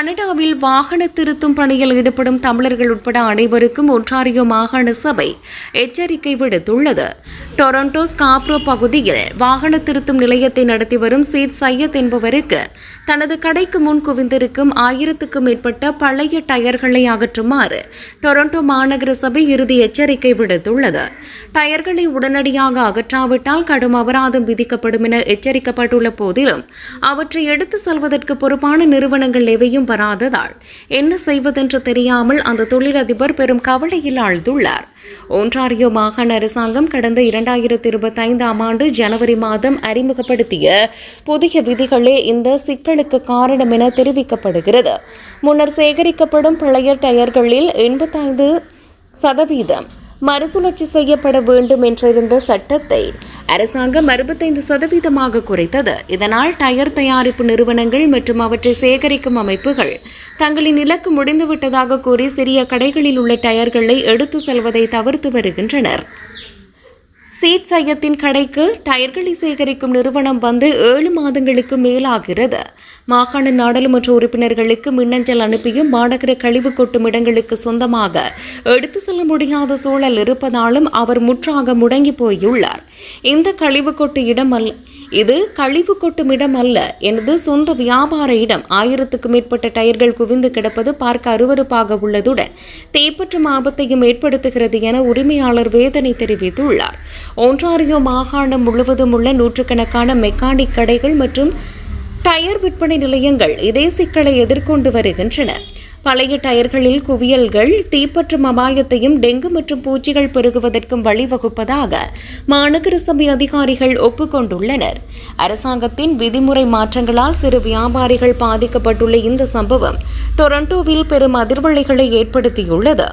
கனடாவில் வாகன திருத்தும் பணியில் ஈடுபடும் தமிழர்கள் உட்பட அனைவருக்கும் ஒன்டாரியோ மாகாண சபை எச்சரிக்கை விடுத்துள்ளது. டொரண்டோ ஸ்காப்ரோ பகுதியில் வாகன திருத்தும் நிலையத்தை நடத்தி வரும் சீட் சையத் என்பவருக்கு தனது கடைக்கு முன் குவிந்திருக்கும் 1000க்கும் மேற்பட்ட பழைய டயர்களை அகற்றுமாறு டொரண்டோ மாநகர சபை இறுதி எச்சரிக்கை விடுத்துள்ளது. டயர்களை உடனடியாக அகற்றாவிட்டால் கடும் அபராதம் விதிக்கப்படும் என எச்சரிக்கப்பட்டுள்ள போதிலும் அவற்றை எடுத்து செல்வதற்கு பொறுப்பான நிறுவனங்கள் எவையும் வராததால் என்ன செய்வதென்று தெரியாமல் அந்த தொழிலதிபர் பெரும் கவலையில் ஆழ்ந்துள்ளார். ஒன்டாரியோ மாகாண அரசாங்கம் கடந்த 2025 ஆண்டு ஜனவரி மாதம் அறிமுகப்படுத்திய புதிய விதிகளே இந்த சிக்கலுக்கு காரணம் என தெரிவிக்கப்படுகிறது. முன்னர் சேகரிக்கப்படும் பழைய டயர்களில் 85% மறுசுழற்சி செய்யப்பட வேண்டும் என்றிருந்த சட்டத்தை அரசாங்கம் 65% குறைத்தது. இதனால் டயர் தயாரிப்பு நிறுவனங்கள் மற்றும் அவற்றை சேகரிக்கும் அமைப்புகள் தங்களின் இலக்கு முடிந்துவிட்டதாக கூறி சிறிய கடைகளில் உள்ள டயர்களை எடுத்து செல்வதை தவிர்த்து வருகின்றனர். சீட் சையத்தின் கடைக்கு டயர்களை சேகரிக்கும் நிறுவனம் வந்து 7 மாதங்களுக்கு மேலாகிறது. மாகாண நாடாளுமன்ற உறுப்பினர்களுக்கு மின்னஞ்சல் அனுப்பியும் மாநகர கழிவு கொட்டும் இடங்களுக்கு சொந்தமாக எடுத்து செல்ல முடியாத சூழல் இருப்பதாலும் அவர் முற்றாக முடங்கி போயுள்ளார். இந்த கழிவு கொட்டு இடம் இது கழிவு கொட்டும் இடம் அல்ல, எனது சொந்த வியாபார இடம். 1000க்கும் மேற்பட்ட டயர்கள் குவிந்து கிடப்பது பார்க்க அருவருப்பாக உள்ளதுடன் தீப்பற்றும் ஆபத்தையும் ஏற்படுத்துகிறது என உரிமையாளர் வேதனை தெரிவித்துள்ளார். ஒன்டாரியோ மாகாணம் முழுவதும் உள்ள நூற்றுக்கணக்கான மெக்கானிக் கடைகள் மற்றும் டயர் விற்பனை நிலையங்கள் இதே சிக்கலை எதிர்கொண்டு வருகின்றன. பழைய டயர்களில் குவியல்கள் தீப்பற்றும் அபாயத்தையும் டெங்கு மற்றும் பூச்சிகள் பெருகுவதற்கும் வழிவகுப்பதாக மாநகர சபை அதிகாரிகள் ஒப்புக்கொண்டுள்ளனர். அரசாங்கத்தின் விதிமுறை மாற்றங்களால் சிறு வியாபாரிகள் பாதிக்கப்பட்டுள்ள இந்த சம்பவம் டொரண்டோவில் பெரும் அதிர்வலைகளை ஏற்படுத்தியுள்ளது.